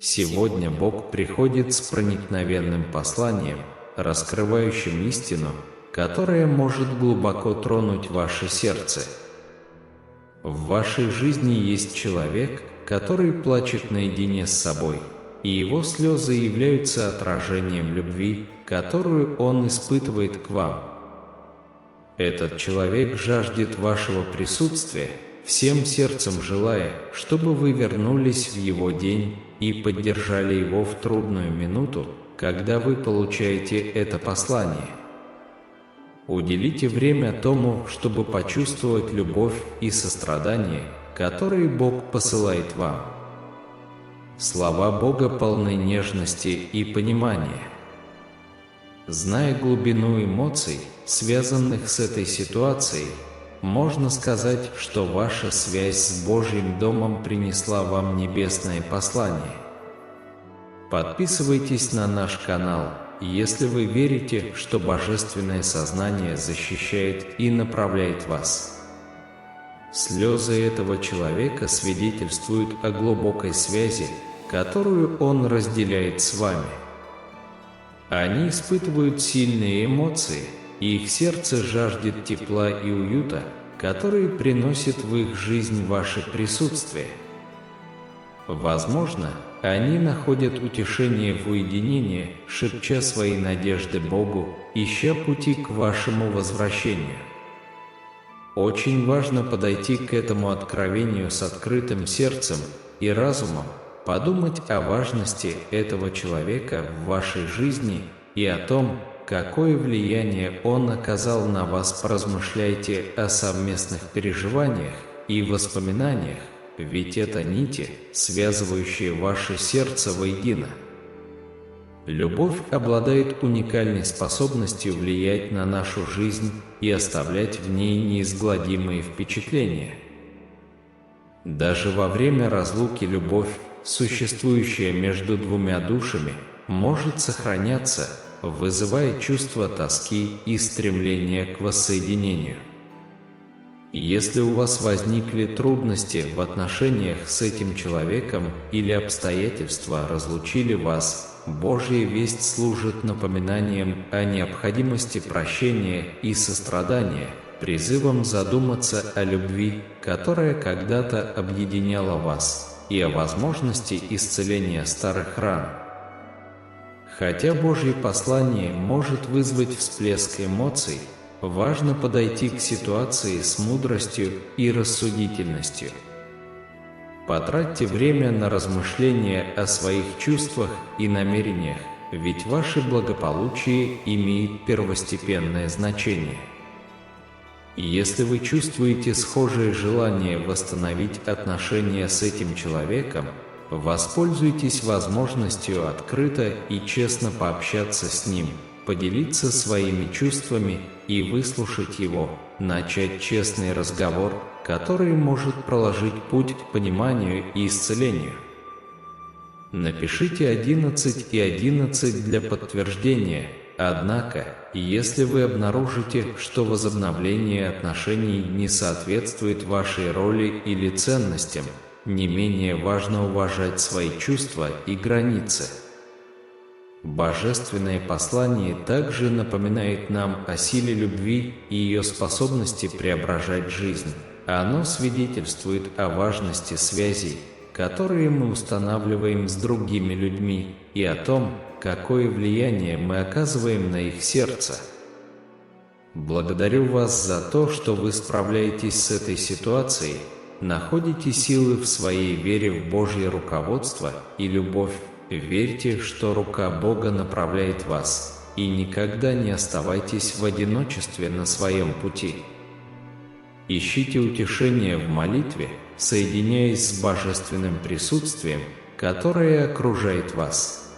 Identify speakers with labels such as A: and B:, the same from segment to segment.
A: Сегодня Бог приходит с проникновенным посланием, раскрывающим истину, которая может глубоко тронуть ваше сердце. В вашей жизни есть человек, который плачет наедине с собой, и его слезы являются отражением любви, которую он испытывает к вам. Этот человек жаждет вашего присутствия, всем сердцем желая, чтобы вы вернулись в его день и поддержали его в трудную минуту, когда вы получаете это послание. Уделите время тому, чтобы почувствовать любовь и сострадание, которые Бог посылает вам. Слова Бога полны нежности и понимания. Зная глубину эмоций, связанных с этой ситуацией, можно сказать, что ваша связь с Божьим домом принесла вам небесное послание. Подписывайтесь на наш канал, если вы верите, что Божественное сознание защищает и направляет вас. Слезы этого человека свидетельствуют о глубокой связи, которую он разделяет с вами. Они испытывают сильные эмоции, и их сердце жаждет тепла и уюта, которые приносит в их жизнь ваше присутствие. Возможно, они находят утешение в уединении, шепча свои надежды Богу, ища пути к вашему возвращению. Очень важно подойти к этому откровению с открытым сердцем и разумом, подумать о важности этого человека в вашей жизни и о том, какое влияние он оказал на вас. Поразмышляйте о совместных переживаниях и воспоминаниях, ведь это нити, связывающие ваше сердце воедино. Любовь обладает уникальной способностью влиять на нашу жизнь и оставлять в ней неизгладимые впечатления. Даже во время разлуки любовь, существующая между двумя душами, может сохраняться, вызывая чувство тоски и стремления к воссоединению. Если у вас возникли трудности в отношениях с этим человеком или обстоятельства разлучили вас, Божья весть служит напоминанием о необходимости прощения и сострадания, призывом задуматься о любви, которая когда-то объединяла вас, и о возможности исцеления старых ран. Хотя Божье послание может вызвать всплеск эмоций, важно подойти к ситуации с мудростью и рассудительностью. Потратьте время на размышления о своих чувствах и намерениях, ведь ваше благополучие имеет первостепенное значение. Если вы чувствуете схожее желание восстановить отношения с этим человеком, воспользуйтесь возможностью открыто и честно пообщаться с ним, поделиться своими чувствами и выслушать его, начать честный разговор, который может проложить путь к пониманию и исцелению. Напишите 11 и 11 для подтверждения. Однако, если вы обнаружите, что возобновление отношений не соответствует вашей роли или ценностям, не менее важно уважать свои чувства и границы. Божественное послание также напоминает нам о силе любви и ее способности преображать жизнь. Оно свидетельствует о важности связей, которые мы устанавливаем с другими людьми, и о том, какое влияние мы оказываем на их сердце. Благодарю вас за то, что вы справляетесь с этой ситуацией, находите силы в своей вере в Божье руководство и любовь. Верьте, что рука Бога направляет вас, и никогда не оставайтесь в одиночестве на своем пути. Ищите утешение в молитве, соединяясь с божественным присутствием, которое окружает вас.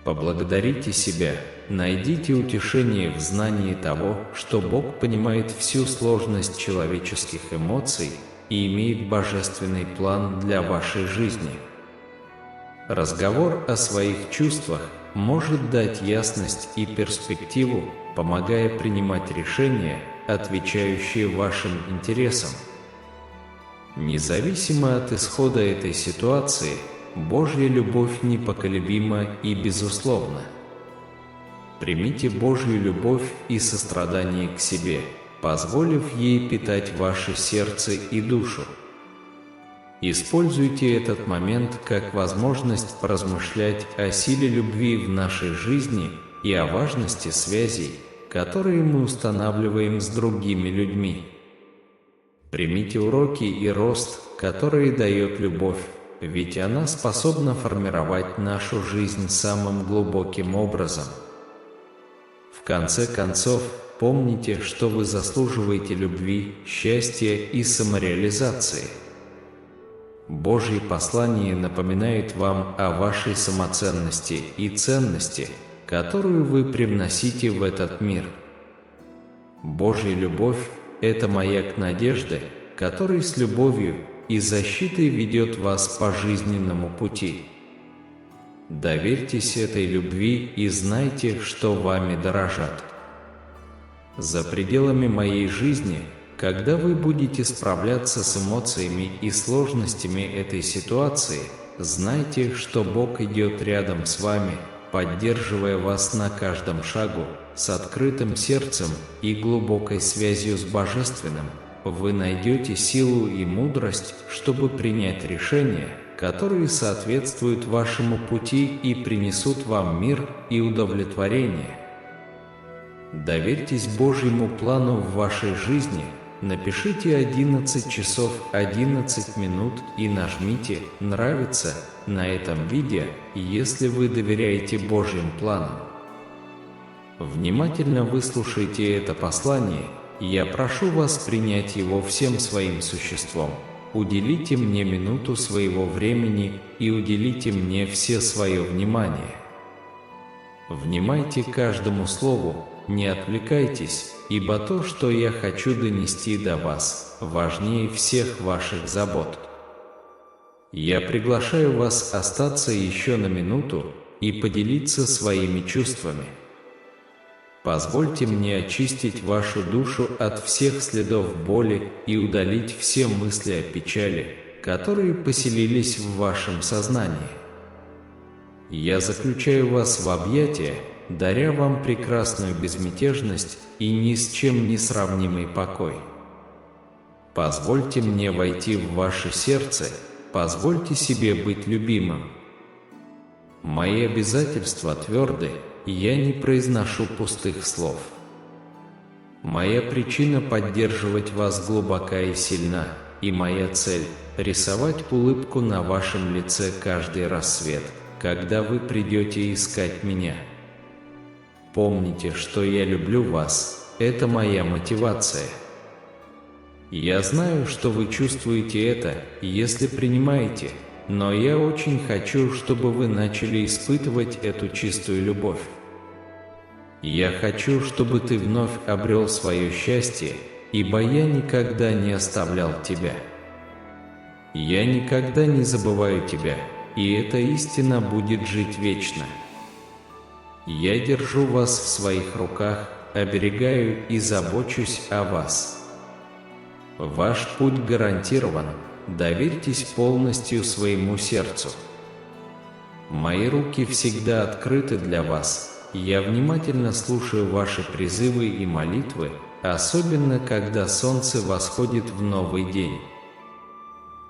A: Поблагодарите себя, найдите утешение в знании того, что Бог понимает всю сложность человеческих эмоций и имеет божественный план для вашей жизни. Разговор о своих чувствах может дать ясность и перспективу, помогая принимать решения, отвечающие вашим интересам. Независимо от исхода этой ситуации, Божья любовь непоколебима и безусловна. Примите Божью любовь и сострадание к себе, позволив ей питать ваше сердце и душу. Используйте этот момент как возможность поразмышлять о силе любви в нашей жизни и о важности связей, которые мы устанавливаем с другими людьми. Примите уроки и рост, которые дает любовь, ведь она способна формировать нашу жизнь самым глубоким образом. В конце концов, помните, что вы заслуживаете любви, счастья и самореализации. Божье послание напоминает вам о вашей самоценности и ценности, которую вы привносите в этот мир. Божья любовь – это маяк надежды, который с любовью и защитой ведет вас по жизненному пути. Доверьтесь этой любви и знайте, что вами дорожат. За пределами моей жизни, когда вы будете справляться с эмоциями и сложностями этой ситуации, знайте, что Бог идет рядом с вами, поддерживая вас на каждом шагу, с открытым сердцем и глубокой связью с Божественным. Вы найдете силу и мудрость, чтобы принять решения, которые соответствуют вашему пути и принесут вам мир и удовлетворение. Доверьтесь Божьему плану в вашей жизни, напишите 11 часов 11 минут и нажмите «Нравится» на этом видео, если вы доверяете Божьим планам. Внимательно выслушайте это послание. Я прошу вас принять его всем своим существом. Уделите мне минуту своего времени и уделите мне все свое внимание. Внимайте каждому слову, не отвлекайтесь, ибо то, что я хочу донести до вас, важнее всех ваших забот. Я приглашаю вас остаться еще на минуту и поделиться своими чувствами. Позвольте мне очистить вашу душу от всех следов боли и удалить все мысли о печали, которые поселились в вашем сознании. Я заключаю вас в объятия, даря вам прекрасную безмятежность и ни с чем не сравнимый покой. Позвольте мне войти в ваше сердце, позвольте себе быть любимым. Мои обязательства тверды, я не произношу пустых слов. Моя причина поддерживать вас глубока и сильна, и моя цель – рисовать улыбку на вашем лице каждый рассвет, когда вы придете искать меня. Помните, что я люблю вас, это моя мотивация. Я знаю, что вы чувствуете это, если принимаете, но я очень хочу, чтобы вы начали испытывать эту чистую любовь. Я хочу, чтобы ты вновь обрел свое счастье, ибо я никогда не оставлял тебя. Я никогда не забываю тебя, и эта истина будет жить вечно. Я держу вас в своих руках, оберегаю и забочусь о вас. Ваш путь гарантирован, доверьтесь полностью своему сердцу. Мои руки всегда открыты для вас. Я внимательно слушаю ваши призывы и молитвы, особенно когда солнце восходит в новый день.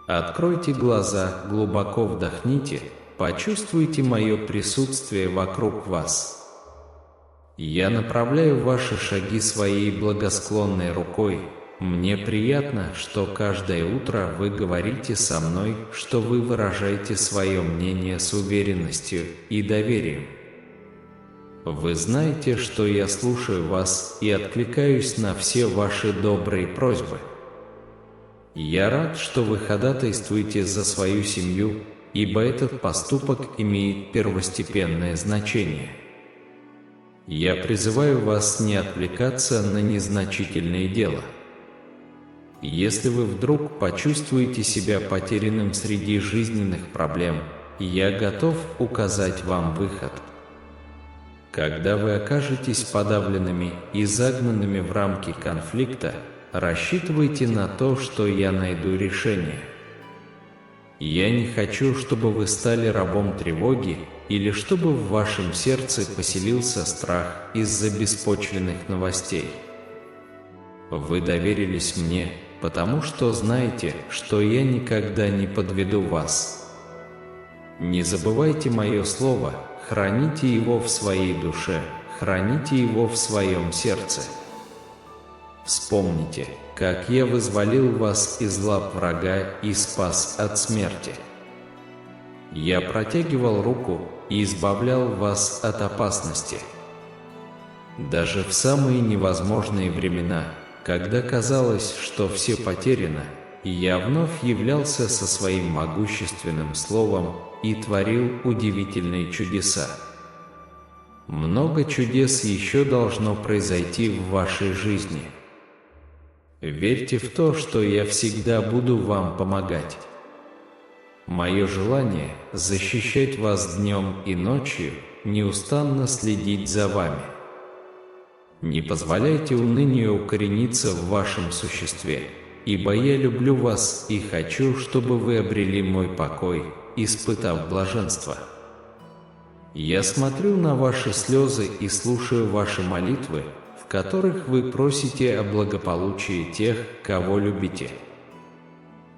A: Откройте глаза, глубоко вдохните, почувствуйте мое присутствие вокруг вас. Я направляю ваши шаги своей благосклонной рукой. Мне приятно, что каждое утро вы говорите со мной, что вы выражаете свое мнение с уверенностью и доверием. Вы знаете, что я слушаю вас и откликаюсь на все ваши добрые просьбы. Я рад, что вы ходатайствуете за свою семью, ибо этот поступок имеет первостепенное значение. Я призываю вас не отвлекаться на незначительные дела. Если вы вдруг почувствуете себя потерянным среди жизненных проблем, я готов указать вам выход. Когда вы окажетесь подавленными и загнанными в рамки конфликта, рассчитывайте на то, что я найду решение. Я не хочу, чтобы вы стали рабом тревоги или чтобы в вашем сердце поселился страх из-за беспочвенных новостей. Вы доверились мне, потому что знаете, что я никогда не подведу вас. Не забывайте мое слово, храните его в своей душе, храните его в своем сердце. Вспомните, как я вызволил вас из лап врага и спас от смерти. Я протягивал руку и избавлял вас от опасности. Даже в самые невозможные времена, когда казалось, что все потеряно, я вновь являлся со своим могущественным словом и творил удивительные чудеса. Много чудес еще должно произойти в вашей жизни. Верьте в то, что я всегда буду вам помогать. Мое желание – защищать вас днем и ночью, неустанно следить за вами. Не позволяйте унынию укорениться в вашем существе, ибо я люблю вас и хочу, чтобы вы обрели мой покой, испытав блаженство. Я смотрю на ваши слезы и слушаю ваши молитвы, в которых вы просите о благополучии тех, кого любите.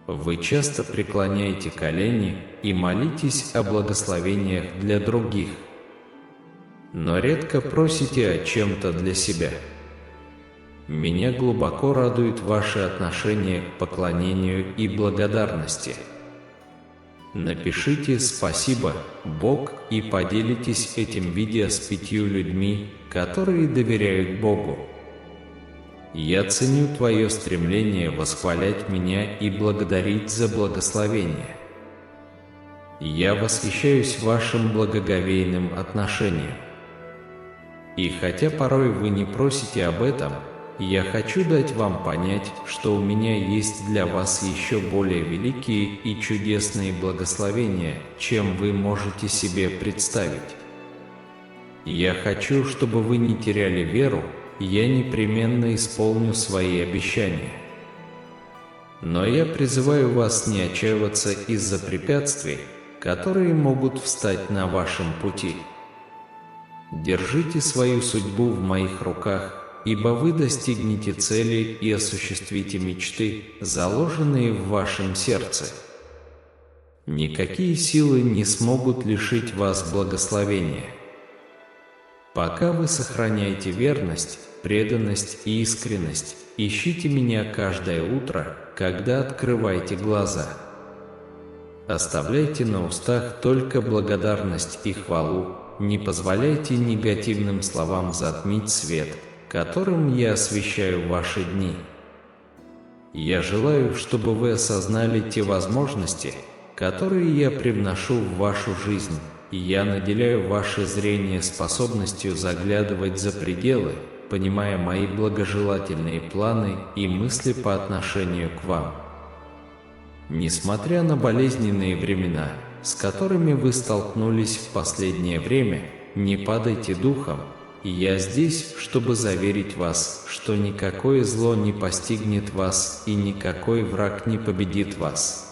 A: Вы часто преклоняете колени и молитесь о благословениях для других, но редко просите о чем-то для себя. Меня глубоко радует ваше отношение к поклонению и благодарности. Напишите «Спасибо, Бог» и поделитесь этим видео с 5 людьми, которые доверяют Богу. Я ценю твое стремление восхвалять меня и благодарить за благословение. Я восхищаюсь вашим благоговейным отношением. И хотя порой вы не просите об этом, я хочу дать вам понять, что у меня есть для вас еще более великие и чудесные благословения, чем вы можете себе представить. Я хочу, чтобы вы не теряли веру, я непременно исполню свои обещания. Но я призываю вас не отчаиваться из-за препятствий, которые могут встать на вашем пути. Держите свою судьбу в моих руках, ибо вы достигнете цели и осуществите мечты, заложенные в вашем сердце. Никакие силы не смогут лишить вас благословения. Пока вы сохраняете верность, преданность и искренность, ищите меня каждое утро, когда открываете глаза. Оставляйте на устах только благодарность и хвалу, не позволяйте негативным словам затмить свет, которым я освещаю ваши дни. Я желаю, чтобы вы осознали те возможности, которые я привношу в вашу жизнь, и я наделяю ваше зрение способностью заглядывать за пределы, понимая мои благожелательные планы и мысли по отношению к вам. Несмотря на болезненные времена, с которыми вы столкнулись в последнее время, не падайте духом, и я здесь, чтобы заверить вас, что никакое зло не постигнет вас и никакой враг не победит вас.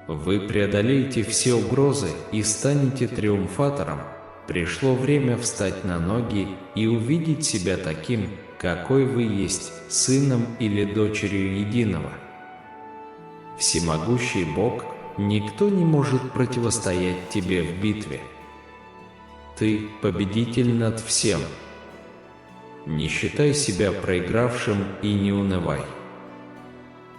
A: Вы преодолеете все угрозы и станете триумфатором. Пришло время встать на ноги и увидеть себя таким, какой вы есть, сыном или дочерью единого. Всемогущий Бог, никто не может противостоять тебе в битве. Ты победитель над всем. Не считай себя проигравшим и не унывай.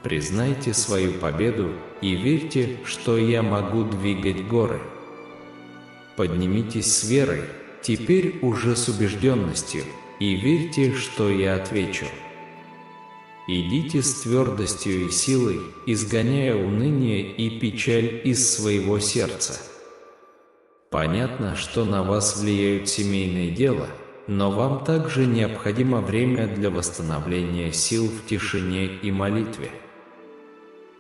A: Признайте свою победу и верьте, что я могу двигать горы. Поднимитесь с верой, теперь уже с убежденностью, и верьте, что я отвечу. Идите с твердостью и силой, изгоняя уныние и печаль из своего сердца. Понятно, что на вас влияют семейные дела, но вам также необходимо время для восстановления сил в тишине и молитве.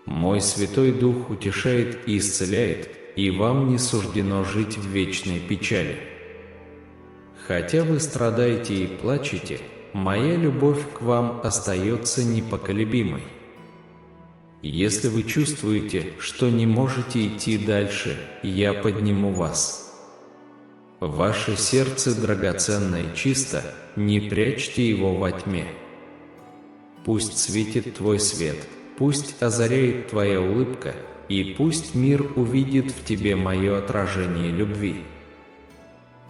A: Мой Святой Дух утешает и исцеляет, и вам не суждено жить в вечной печали. Хотя вы страдаете и плачете, моя любовь к вам остается непоколебимой. Если вы чувствуете, что не можете идти дальше, я подниму вас. Ваше сердце драгоценно и чисто, не прячьте его во тьме. Пусть светит твой свет, пусть озаряет твоя улыбка, и пусть мир увидит в тебе мое отражение любви.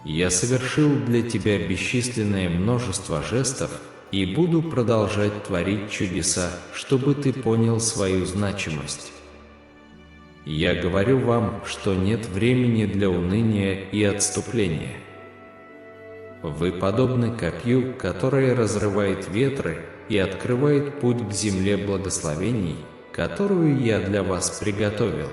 A: Я совершил для тебя бесчисленное множество жестов и буду продолжать творить чудеса, чтобы ты понял свою значимость. Я говорю вам, что нет времени для уныния и отступления. Вы подобны копью, которое разрывает ветры и открывает путь к земле благословений, которую я для вас приготовил.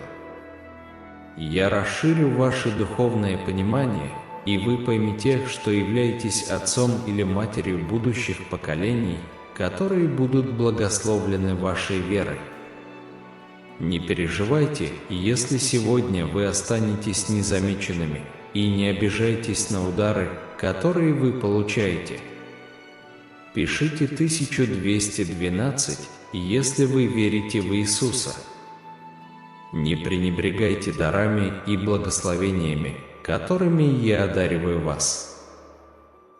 A: Я расширю ваше духовное понимание, и вы поймете, что являетесь отцом или матерью будущих поколений, которые будут благословлены вашей верой. Не переживайте, если сегодня вы останетесь незамеченными, и не обижайтесь на удары, которые вы получаете. Пишите 1212, если вы верите в Иисуса. Не пренебрегайте дарами и благословениями, которыми я одариваю вас.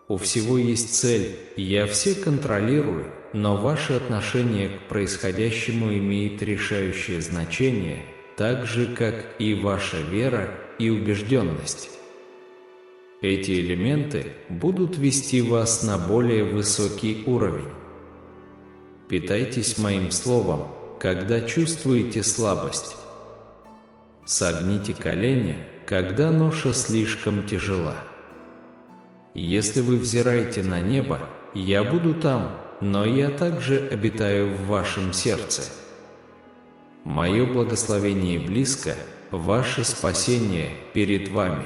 A: У всего есть цель, я все контролирую, но ваше отношение к происходящему имеет решающее значение, так же, как и ваша вера и убежденность. Эти элементы будут вести вас на более высокий уровень. Питайтесь моим словом, когда чувствуете слабость. Согните колени, когда ноша слишком тяжела. Если вы взираете на небо, я буду там, но я также обитаю в вашем сердце. Мое благословение близко, ваше спасение перед вами.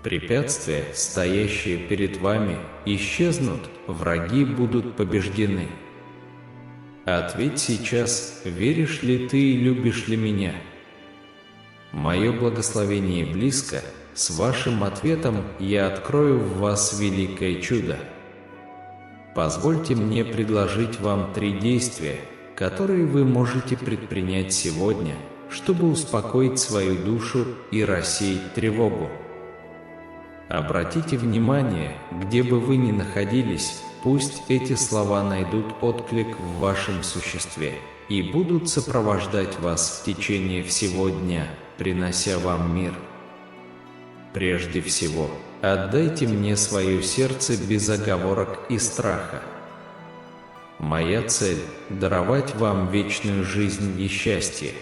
A: Препятствия, стоящие перед вами, исчезнут, враги будут побеждены. Ответь сейчас, веришь ли ты и любишь ли меня? Мое благословение близко, с вашим ответом я открою в вас великое чудо. Позвольте мне предложить вам 3 действия, которые вы можете предпринять сегодня, чтобы успокоить свою душу и рассеять тревогу. Обратите внимание, где бы вы ни находились, пусть эти слова найдут отклик в вашем существе и будут сопровождать вас в течение всего дня, принося вам мир. Прежде всего, отдайте мне свое сердце без оговорок и страха. Моя цель – даровать вам вечную жизнь и счастье.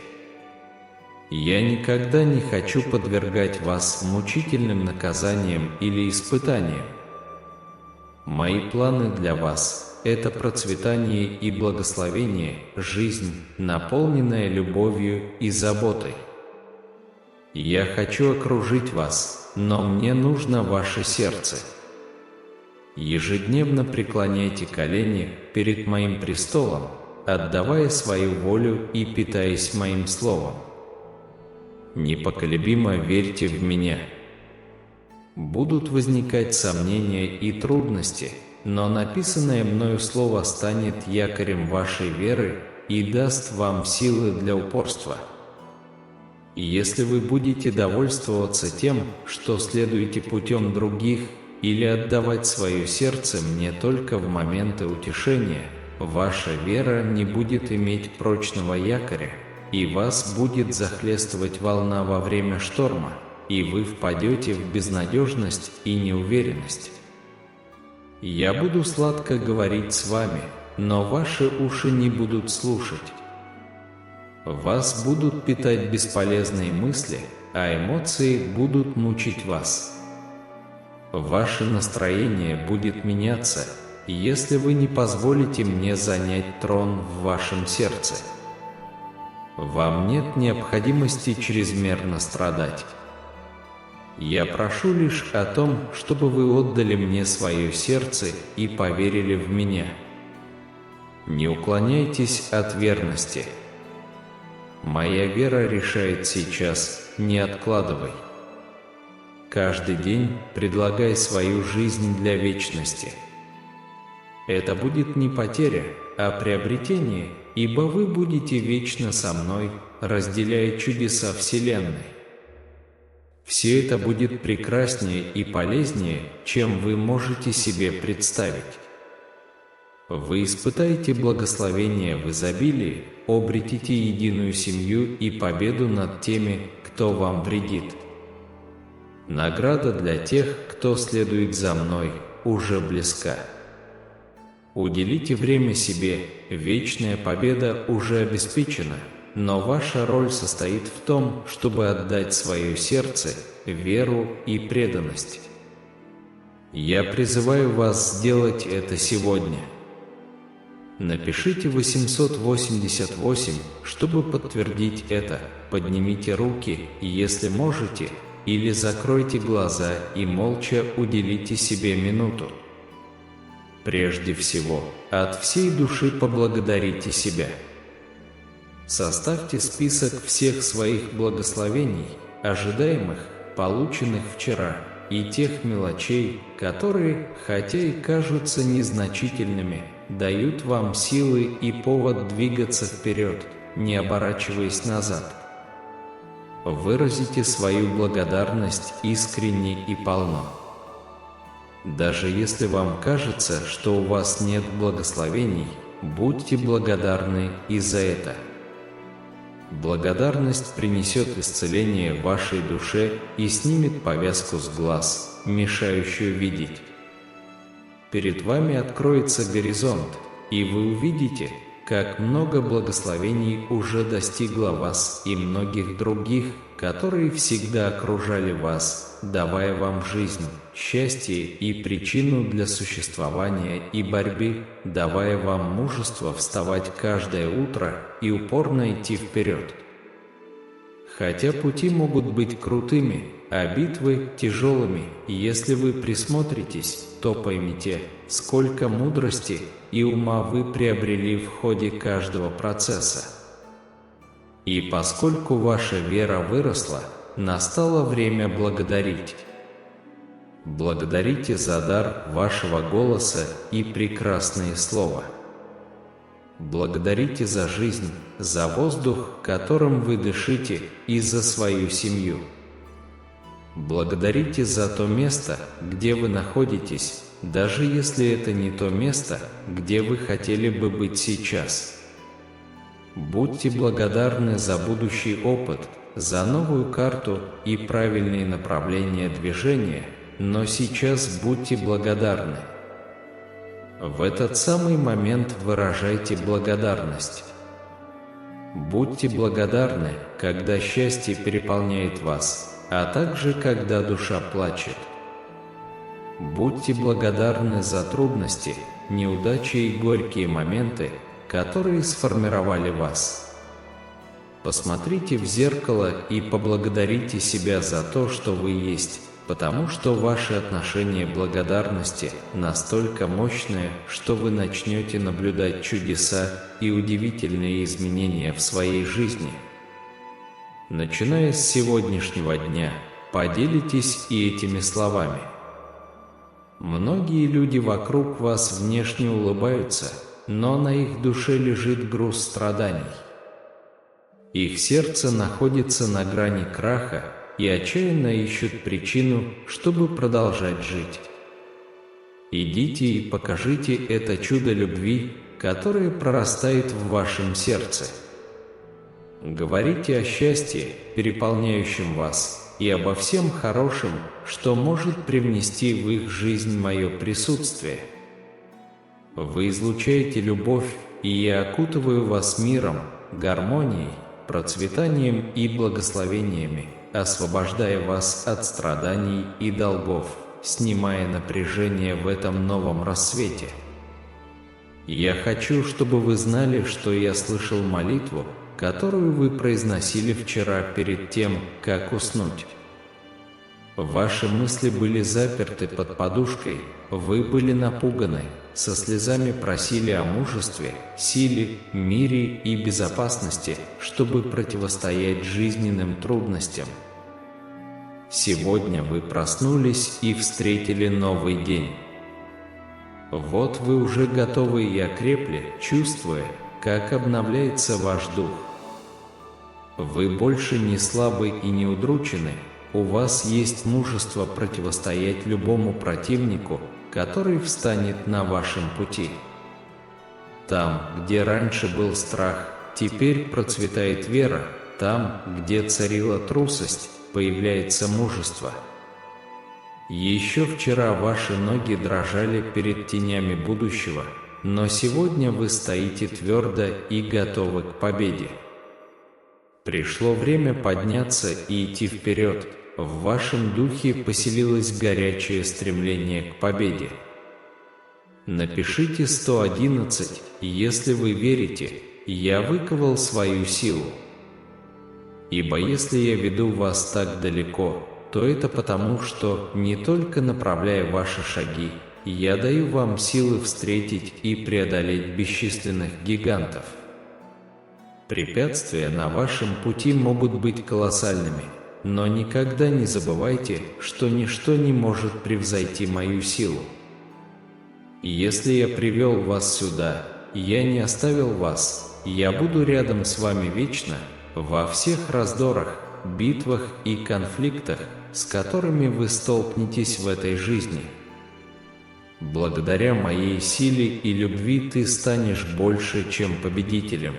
A: Я никогда не хочу подвергать вас мучительным наказаниям или испытаниям. Мои планы для вас – это процветание и благословение, жизнь, наполненная любовью и заботой. Я хочу окружить вас, но мне нужно ваше сердце. Ежедневно преклоняйте колени перед моим престолом, отдавая свою волю и питаясь моим словом. Непоколебимо верьте в меня. Будут возникать сомнения и трудности, но написанное мною слово станет якорем вашей веры и даст вам силы для упорства. И если вы будете довольствоваться тем, что следуете путем других, или отдавать свое сердце мне только в моменты утешения, ваша вера не будет иметь прочного якоря, и вас будет захлестывать волна во время шторма, и вы впадете в безнадежность и неуверенность. Я буду сладко говорить с вами, но ваши уши не будут слушать. Вас будут питать бесполезные мысли, а эмоции будут мучить вас. Ваше настроение будет меняться, если вы не позволите мне занять трон в вашем сердце. Вам нет необходимости чрезмерно страдать. Я прошу лишь о том, чтобы вы отдали мне свое сердце и поверили в меня. Не уклоняйтесь от верности. Моя вера решает сейчас, не откладывай. Каждый день предлагай свою жизнь для вечности. Это будет не потеря, а приобретение, ибо вы будете вечно со мной, разделяя чудеса Вселенной. Все это будет прекраснее и полезнее, чем вы можете себе представить. Вы испытаете благословение в изобилии, обретите единую семью и победу над теми, кто вам вредит. Награда для тех, кто следует за мной, уже близка. Уделите время себе, вечная победа уже обеспечена, но ваша роль состоит в том, чтобы отдать свое сердце, веру и преданность. Я призываю вас сделать это сегодня. Напишите 888, чтобы подтвердить это, поднимите руки, если можете, или закройте глаза и молча уделите себе минуту. Прежде всего, от всей души поблагодарите себя. Составьте список всех своих благословений, ожидаемых, полученных вчера, и тех мелочей, которые, хотя и кажутся незначительными, дают вам силы и повод двигаться вперед, не оборачиваясь назад. Выразите свою благодарность искренне и полно. Даже если вам кажется, что у вас нет благословений, будьте благодарны и за это. Благодарность принесет исцеление вашей душе и снимет повязку с глаз, мешающую видеть. Перед вами откроется горизонт, и вы увидите, как много благословений уже достигло вас и многих других, которые всегда окружали вас, давая вам жизнь, счастье и причину для существования и борьбы, давая вам мужество вставать каждое утро и упорно идти вперед. Хотя пути могут быть крутыми, а битвы тяжелыми, и если вы присмотритесь, то поймите, сколько мудрости и ума вы приобрели в ходе каждого процесса. И поскольку ваша вера выросла, настало время благодарить. Благодарите за дар вашего голоса и прекрасные слова. Благодарите за жизнь, за воздух, которым вы дышите, и за свою семью. Благодарите за то место, где вы находитесь, даже если это не то место, где вы хотели бы быть сейчас. Будьте благодарны за будущий опыт, за новую карту и правильные направления движения, но сейчас будьте благодарны. В этот самый момент выражайте благодарность. Будьте благодарны, когда счастье переполняет вас, а также когда душа плачет. Будьте благодарны за трудности, неудачи и горькие моменты, которые сформировали вас. Посмотрите в зеркало и поблагодарите себя за то, что вы есть, потому что ваши отношения благодарности настолько мощные, что вы начнете наблюдать чудеса и удивительные изменения в своей жизни. Начиная с сегодняшнего дня, поделитесь и этими словами. Многие люди вокруг вас внешне улыбаются, но на их душе лежит груз страданий. Их сердце находится на грани краха и отчаянно ищут причину, чтобы продолжать жить. Идите и покажите это чудо любви, которое прорастает в вашем сердце. Говорите о счастье, переполняющем вас, и обо всем хорошем, что может привнести в их жизнь мое присутствие. Вы излучаете любовь, и я окутываю вас миром, гармонией, процветанием и благословениями, освобождая вас от страданий и долгов, снимая напряжение в этом новом рассвете. Я хочу, чтобы вы знали, что я слышал молитву, которую вы произносили вчера перед тем, как уснуть. Ваши мысли были заперты под подушкой, вы были напуганы, со слезами просили о мужестве, силе, мире и безопасности, чтобы противостоять жизненным трудностям. Сегодня вы проснулись и встретили новый день. Вот вы уже готовы и окрепли, чувствуя, как обновляется ваш дух. Вы больше не слабы и не удручены, у вас есть мужество противостоять любому противнику, который встанет на вашем пути. Там, где раньше был страх, теперь процветает вера, там, где царила трусость, появляется мужество. Еще вчера ваши ноги дрожали перед тенями будущего, но сегодня вы стоите твердо и готовы к победе. Пришло время подняться и идти вперед, в вашем духе поселилось горячее стремление к победе. Напишите 111, если вы верите, я выковал свою силу. Ибо если я веду вас так далеко, то это потому, что, не только направляя ваши шаги, я даю вам силы встретить и преодолеть бесчисленных гигантов. Препятствия на вашем пути могут быть колоссальными, но никогда не забывайте, что ничто не может превзойти мою силу. Если я привел вас сюда, я не оставил вас, я буду рядом с вами вечно, во всех раздорах, битвах и конфликтах, с которыми вы столкнетесь в этой жизни. Благодаря моей силе и любви ты станешь больше, чем победителем.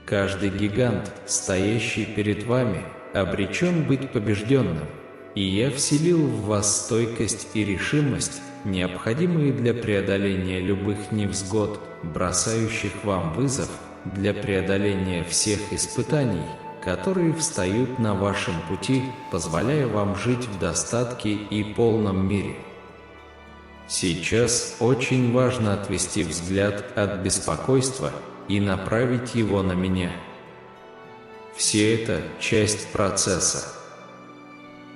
A: Каждый гигант, стоящий перед вами, обречен быть побежденным, и я вселил в вас стойкость и решимость, необходимые для преодоления любых невзгод, бросающих вам вызов, для преодоления всех испытаний, которые встают на вашем пути, позволяя вам жить в достатке и полном мире. Сейчас очень важно отвести взгляд от беспокойства и направить его на меня. Все это часть процесса.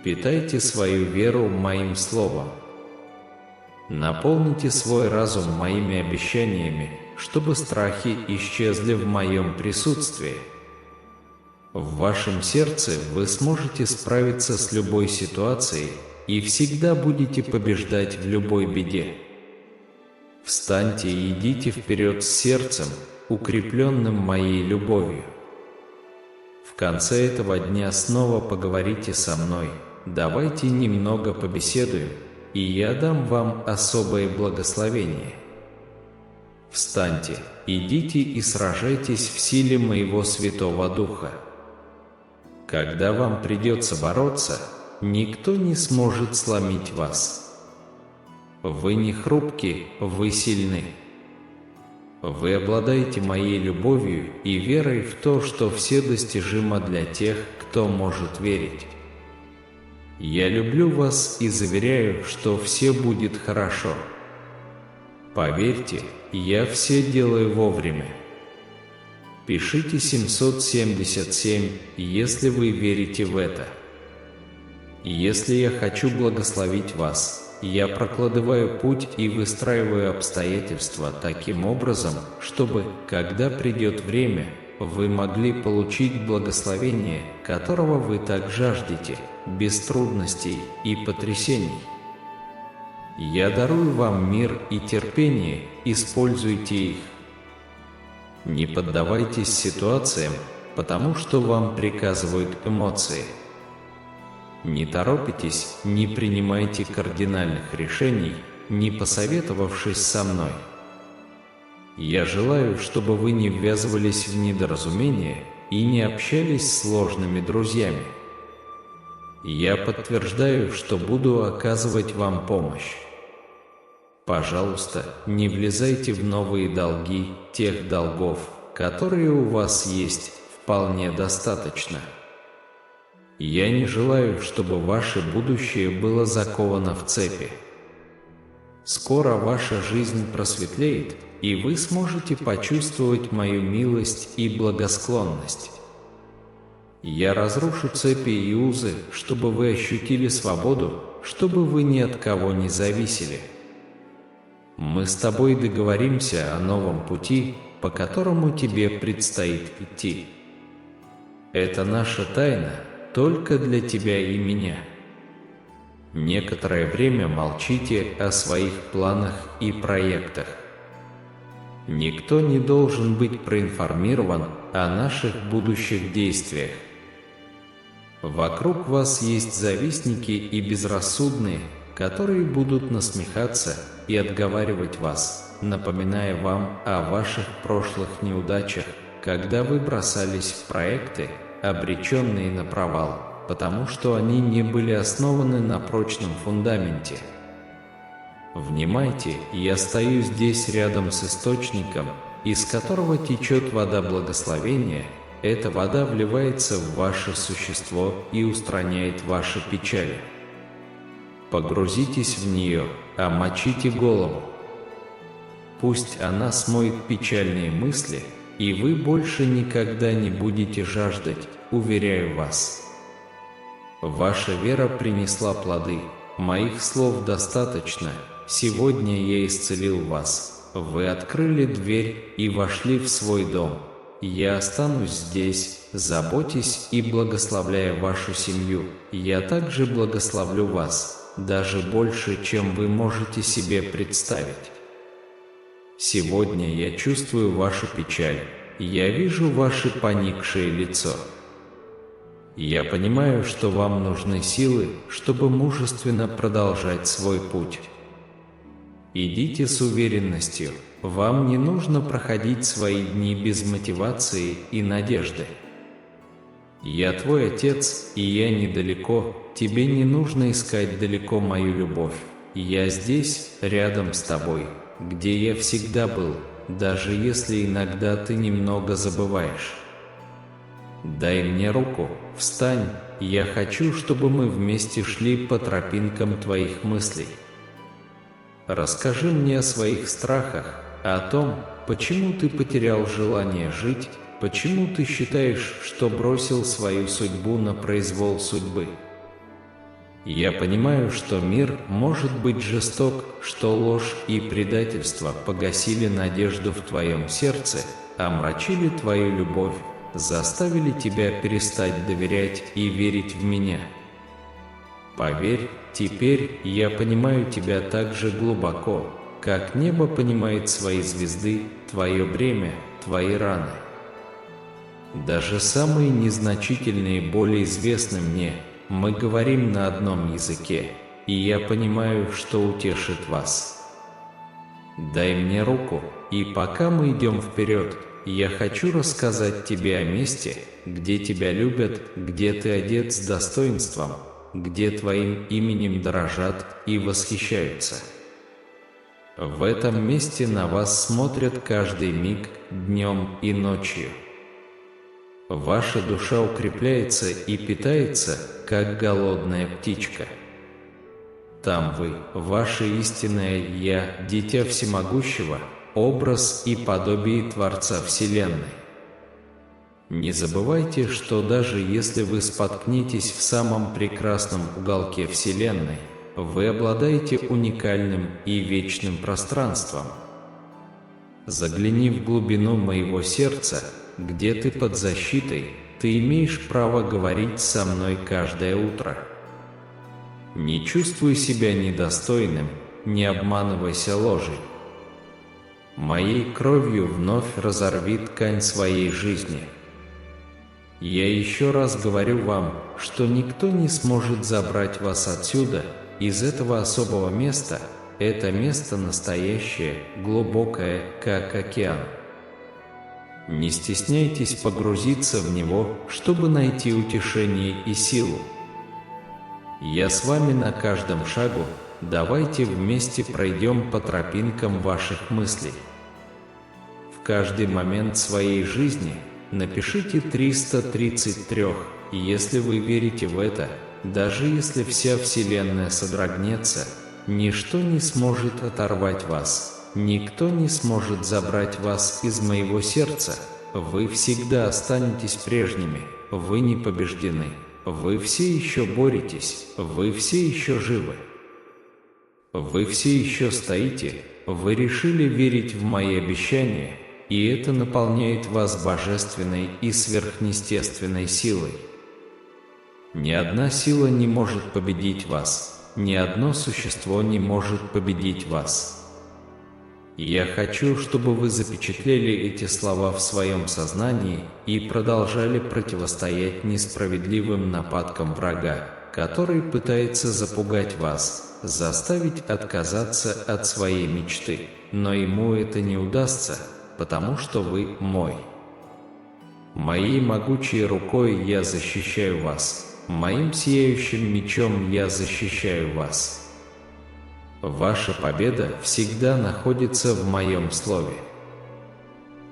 A: Питайте свою веру моим словом. Наполните свой разум моими обещаниями, чтобы страхи исчезли в моем присутствии. В вашем сердце вы сможете справиться с любой ситуацией и всегда будете побеждать в любой беде. Встаньте и идите вперед с сердцем, укрепленным моей любовью. В конце этого дня снова поговорите со мной, давайте немного побеседуем, и я дам вам особое благословение. Встаньте, идите и сражайтесь в силе моего Святого Духа. Когда вам придется бороться, никто не сможет сломить вас. Вы не хрупки, вы сильны. Вы обладаете моей любовью и верой в то, что все достижимо для тех, кто может верить. Я люблю вас и заверяю, что все будет хорошо. Поверьте, я все делаю вовремя. Пишите 777, если вы верите в это. Если я хочу благословить вас, я прокладываю путь и выстраиваю обстоятельства таким образом, чтобы, когда придет время, вы могли получить благословение, которого вы так жаждете, без трудностей и потрясений. Я дарую вам мир и терпение, используйте их. Не поддавайтесь ситуациям, потому что вам приказывают эмоции. Не торопитесь, не принимайте кардинальных решений, не посоветовавшись со мной. Я желаю, чтобы вы не ввязывались в недоразумения и не общались с ложными друзьями. Я подтверждаю, что буду оказывать вам помощь. Пожалуйста, не влезайте в новые долги, тех долгов, которые у вас есть, вполне достаточно. Я не желаю, чтобы ваше будущее было заковано в цепи. Скоро ваша жизнь просветлеет, и вы сможете почувствовать мою милость и благосклонность. Я разрушу цепи и узы, чтобы вы ощутили свободу, чтобы вы ни от кого не зависели. Мы с тобой договоримся о новом пути, по которому тебе предстоит идти. Это наша тайна, только для тебя и меня. Некоторое время молчите о своих планах и проектах. Никто не должен быть проинформирован о наших будущих действиях. Вокруг вас есть завистники и безрассудные, которые будут насмехаться и отговаривать вас, напоминая вам о ваших прошлых неудачах, когда вы бросались в проекты, обреченные на провал, потому что они не были основаны на прочном фундаменте. Внимайте, я стою здесь рядом с источником, из которого течет вода благословения. Эта вода вливается в ваше существо и устраняет ваши печали. Погрузитесь в нее, омочите голову. Пусть она смоет печальные мысли, и вы больше никогда не будете жаждать, уверяю вас. Ваша вера принесла плоды, моих слов достаточно. Сегодня я исцелил вас. Вы открыли дверь и вошли в свой дом. Я останусь здесь, заботясь и благословляя вашу семью. Я также благословлю вас, даже больше, чем вы можете себе представить. Сегодня я чувствую вашу печаль. Я вижу ваше поникшее лицо. Я понимаю, что вам нужны силы, чтобы мужественно продолжать свой путь. Идите с уверенностью, вам не нужно проходить свои дни без мотивации и надежды. Я твой отец, и я недалеко, тебе не нужно искать далеко мою любовь. Я здесь, рядом с тобой, где я всегда был, даже если иногда ты немного забываешь. Дай мне руку, встань, я хочу, чтобы мы вместе шли по тропинкам твоих мыслей. Расскажи мне о своих страхах, о том, почему ты потерял желание жить, почему ты считаешь, что бросил свою судьбу на произвол судьбы. Я понимаю, что мир может быть жесток, что ложь и предательство погасили надежду в твоем сердце, омрачили твою любовь, заставили тебя перестать доверять и верить в меня. Поверь, теперь я понимаю тебя так же глубоко, как небо понимает свои звезды, твое бремя, твои раны. Даже самые незначительные боли известны мне, мы говорим на одном языке, и я понимаю, что утешит вас. Дай мне руку, и пока мы идем вперед, я хочу рассказать тебе о месте, где тебя любят, где ты одет с достоинством, где твоим именем дорожат и восхищаются. В этом месте на вас смотрят каждый миг, днем и ночью. Ваша душа укрепляется и питается, как голодная птичка. Там вы, ваше истинное «Я», Дитя Всемогущего, образ и подобие Творца Вселенной. Не забывайте, что даже если вы споткнетесь в самом прекрасном уголке Вселенной, вы обладаете уникальным и вечным пространством. Загляни в глубину моего сердца, где ты под защитой, ты имеешь право говорить со мной каждое утро. Не чувствуй себя недостойным, не обманывайся ложью. Моей кровью вновь разорви ткань своей жизни. Я еще раз говорю вам, что никто не сможет забрать вас отсюда, из этого особого места. Это место настоящее, глубокое, как океан. Не стесняйтесь погрузиться в него, чтобы найти утешение и силу. Я с вами на каждом шагу, давайте вместе пройдем по тропинкам ваших мыслей. В каждый момент своей жизни напишите 333, и если вы верите в это, даже если вся Вселенная содрогнется, ничто не сможет оторвать вас, никто не сможет забрать вас из моего сердца, вы всегда останетесь прежними, вы не побеждены, вы все еще боретесь, вы все еще живы. Вы все еще стоите, вы решили верить в мои обещания, и это наполняет вас божественной и сверхъестественной силой. Ни одна сила не может победить вас, ни одно существо не может победить вас. Я хочу, чтобы вы запечатлели эти слова в своем сознании и продолжали противостоять несправедливым нападкам врага, который пытается запугать вас, заставить отказаться от своей мечты. Но ему это не удастся, потому что вы мой. Моей могучей рукой я защищаю вас, моим сияющим мечом я защищаю вас. Ваша победа всегда находится в моем слове.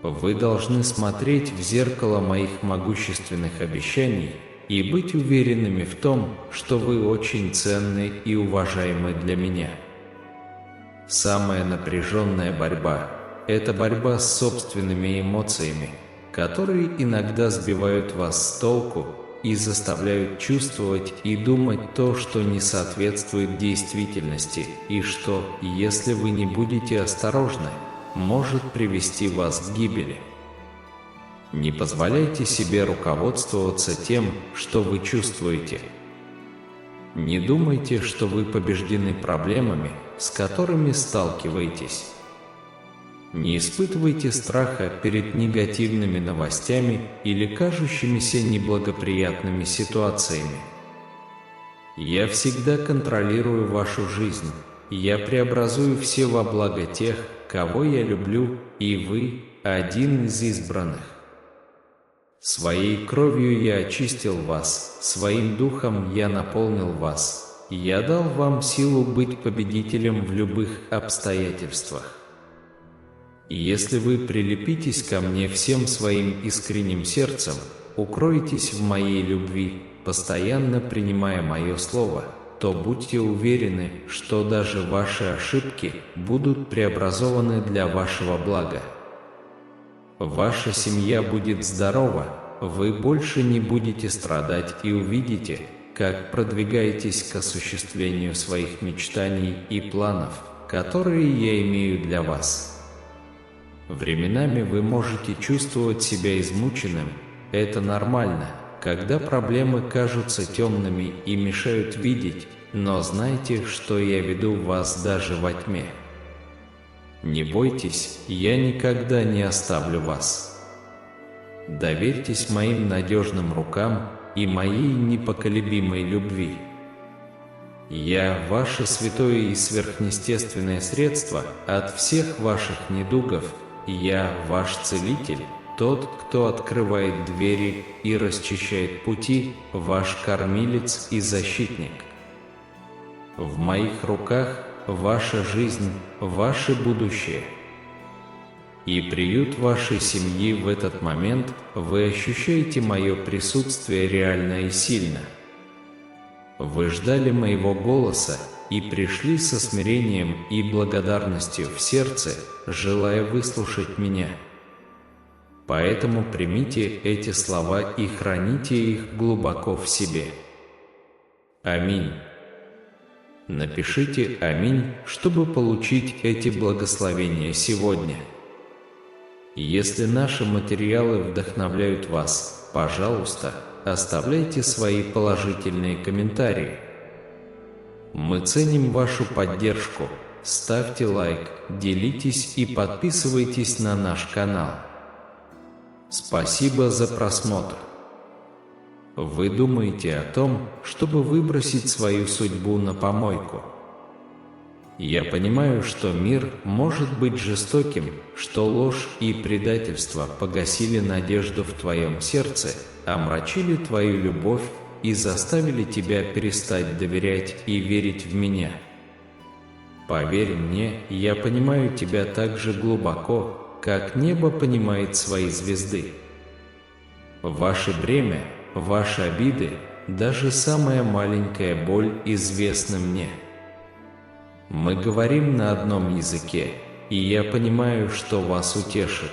A: Вы должны смотреть в зеркало моих могущественных обещаний и быть уверенными в том, что вы очень ценны и уважаемы для меня. Самая напряженная борьба – это борьба с собственными эмоциями, которые иногда сбивают вас с толку и заставляют чувствовать и думать то, что не соответствует действительности, и что, если вы не будете осторожны, может привести вас к гибели. Не позволяйте себе руководствоваться тем, что вы чувствуете. Не думайте, что вы побеждены проблемами, с которыми сталкиваетесь. Не испытывайте страха перед негативными новостями или кажущимися неблагоприятными ситуациями. Я всегда контролирую вашу жизнь. Я преобразую все во благо тех, кого я люблю, и вы – один из избранных. Своей кровью я очистил вас, своим духом я наполнил вас. Я дал вам силу быть победителем в любых обстоятельствах. Если вы прилепитесь ко мне всем своим искренним сердцем, укроетесь в моей любви, постоянно принимая мое слово, то будьте уверены, что даже ваши ошибки будут преобразованы для вашего блага. Ваша семья будет здорова, вы больше не будете страдать и увидите, как продвигаетесь к осуществлению своих мечтаний и планов, которые я имею для вас. Временами вы можете чувствовать себя измученным. Это нормально, когда проблемы кажутся темными и мешают видеть, но знайте, что я веду вас даже во тьме. Не бойтесь, я никогда не оставлю вас. Доверьтесь моим надежным рукам и моей непоколебимой любви. Я – ваше святое и сверхъестественное средство от всех ваших недугов. Я – ваш целитель, тот, кто открывает двери и расчищает пути, ваш кормилец и защитник. В моих руках ваша жизнь, ваше будущее. И приют вашей семьи в этот момент вы ощущаете мое присутствие реально и сильно. Вы ждали моего голоса и пришли со смирением и благодарностью в сердце, желая выслушать меня. Поэтому примите эти слова и храните их глубоко в себе. Аминь. Напишите «Аминь», чтобы получить эти благословения сегодня. Если наши материалы вдохновляют вас, пожалуйста, оставляйте свои положительные комментарии. Мы ценим вашу поддержку. Ставьте лайк, делитесь и подписывайтесь на наш канал. Спасибо за просмотр. Вы думаете о том, чтобы выбросить свою судьбу на помойку? Я понимаю, что мир может быть жестоким, что ложь и предательство погасили надежду в твоем сердце, омрачили твою любовь и заставили тебя перестать доверять и верить в меня. Поверь мне, я понимаю тебя так же глубоко, как небо понимает свои звезды. Ваше бремя, ваши обиды, даже самая маленькая боль известны мне. Мы говорим на одном языке, и я понимаю, что вас утешит.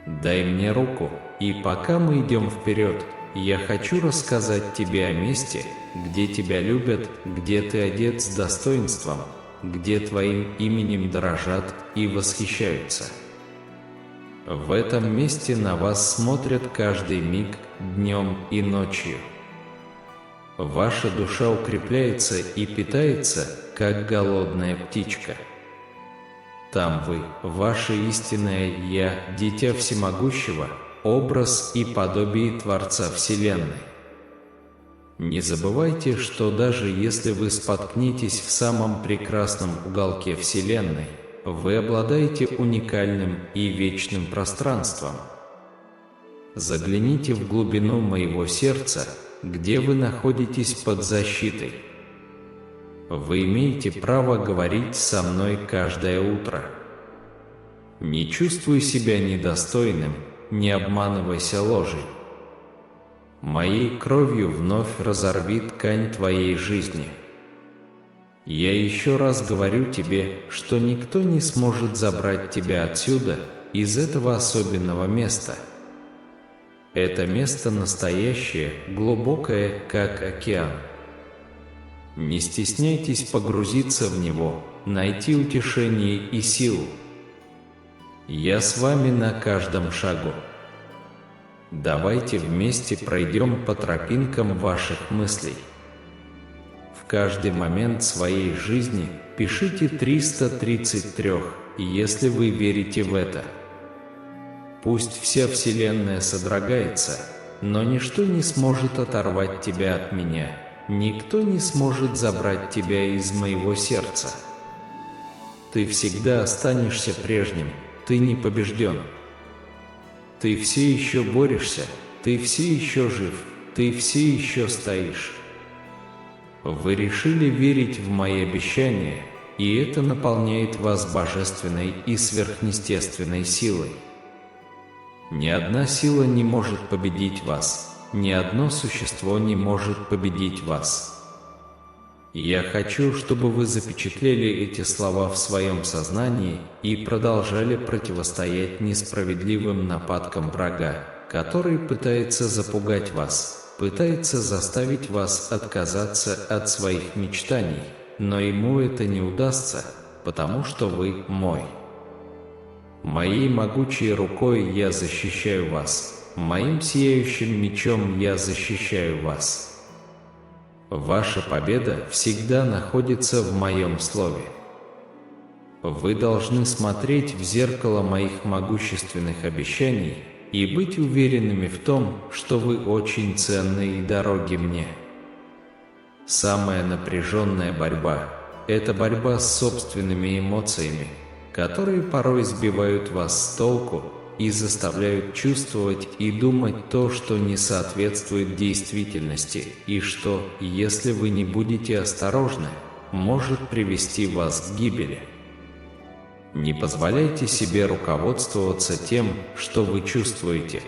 A: Дай мне руку, и пока мы идем вперед, я хочу рассказать тебе о месте, где тебя любят, где ты одет с достоинством, где твоим именем дорожат и восхищаются. В этом месте на вас смотрят каждый миг, днем и ночью. Ваша душа укрепляется и питается, как голодная птичка. Там вы, ваше истинное «Я», Дитя Всемогущего, образ и подобие Творца Вселенной. Не забывайте, что даже если вы споткнетесь в самом прекрасном уголке Вселенной, вы обладаете уникальным и вечным пространством. Загляните в глубину моего сердца, где вы находитесь под защитой. Вы имеете право говорить со мной каждое утро. Не чувствуй себя недостойным, не обманывайся ложью. Моей кровью вновь разорви ткань твоей жизни. Я еще раз говорю тебе, что никто не сможет забрать тебя отсюда, из этого особенного места. Это место настоящее, глубокое, как океан. Не стесняйтесь погрузиться в него, найти утешение и силу. Я с вами на каждом шагу. Давайте вместе пройдем по тропинкам ваших мыслей. В каждый момент своей жизни пишите 333, если вы верите в это. Пусть вся Вселенная содрогается, но ничто не сможет оторвать тебя от меня. Никто не сможет забрать тебя из моего сердца. Ты всегда останешься прежним, ты не побежден. Ты все еще борешься, ты все еще жив, ты все еще стоишь. Вы решили верить в мои обещания, и это наполняет вас божественной и сверхъестественной силой. Ни одна сила не может победить вас. Ни одно существо не может победить вас. Я хочу, чтобы вы запечатлели эти слова в своем сознании и продолжали противостоять несправедливым нападкам врага, который пытается запугать вас, пытается заставить вас отказаться от своих мечтаний, но ему это не удастся, потому что вы мой. Моей могучей рукой я защищаю вас. Моим сияющим мечом я защищаю вас. Ваша победа всегда находится в моем слове. Вы должны смотреть в зеркало моих могущественных обещаний и быть уверенными в том, что вы очень ценны и дороги мне. Самая напряженная борьба – это борьба с собственными эмоциями, которые порой сбивают вас с толку и заставляют чувствовать и думать то, что не соответствует действительности, и что, если вы не будете осторожны, может привести вас к гибели. Не позволяйте себе руководствоваться тем, что вы чувствуете.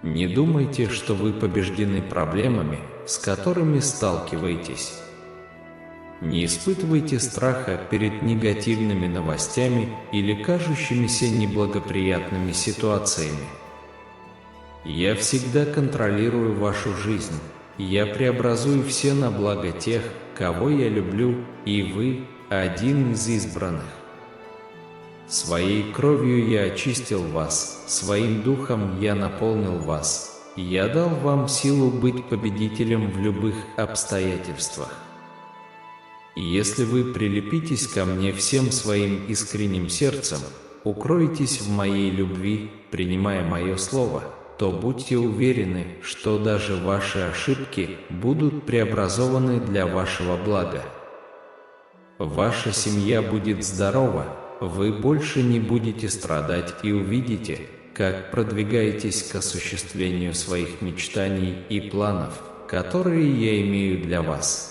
A: Не думайте, что вы побеждены проблемами, с которыми сталкиваетесь. Не испытывайте страха перед негативными новостями или кажущимися неблагоприятными ситуациями. Я всегда контролирую вашу жизнь. Я преобразую все на благо тех, кого я люблю, и вы – один из избранных. Своей кровью я очистил вас, своим духом я наполнил вас. Я дал вам силу быть победителем в любых обстоятельствах. Если вы прилепитесь ко мне всем своим искренним сердцем, укроетесь в моей любви, принимая мое слово, то будьте уверены, что даже ваши ошибки будут преобразованы для вашего блага. Ваша семья будет здорова, вы больше не будете страдать и увидите, как продвигаетесь к осуществлению своих мечтаний и планов, которые я имею для вас.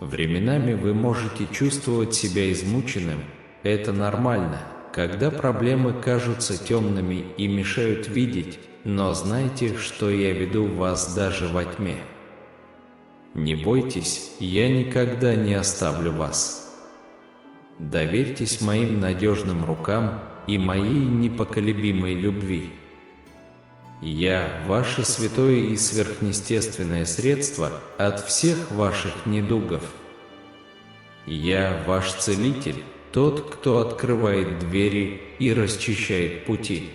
A: Временами вы можете чувствовать себя измученным. Это нормально, когда проблемы кажутся темными и мешают видеть, но знайте, что я веду вас даже во тьме. Не бойтесь, я никогда не оставлю вас. Доверьтесь моим надежным рукам и моей непоколебимой любви. Я – ваше святое и сверхъестественное средство от всех ваших недугов. Я – ваш целитель, тот, кто открывает двери и расчищает пути.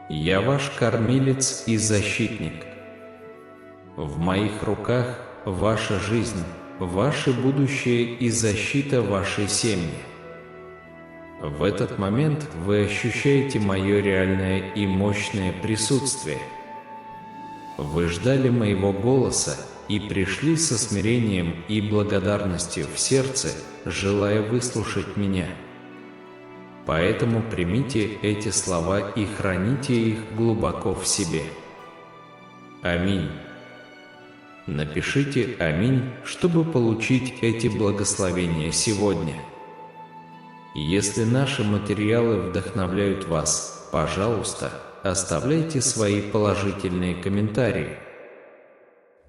A: Я ваш кормилец и защитник. В моих руках ваша жизнь, ваше будущее и защита вашей семьи. В этот момент вы ощущаете мое реальное и мощное присутствие. Вы ждали моего голоса и пришли со смирением и благодарностью в сердце, желая выслушать меня. Поэтому примите эти слова и храните их глубоко в себе. Аминь. Напишите «Аминь», чтобы получить эти благословения сегодня. Если наши материалы вдохновляют вас, пожалуйста, оставляйте свои положительные комментарии.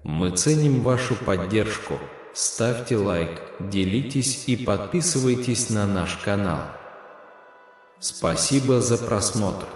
A: Мы ценим вашу поддержку. Ставьте лайк, делитесь и подписывайтесь на наш канал. Спасибо за просмотр.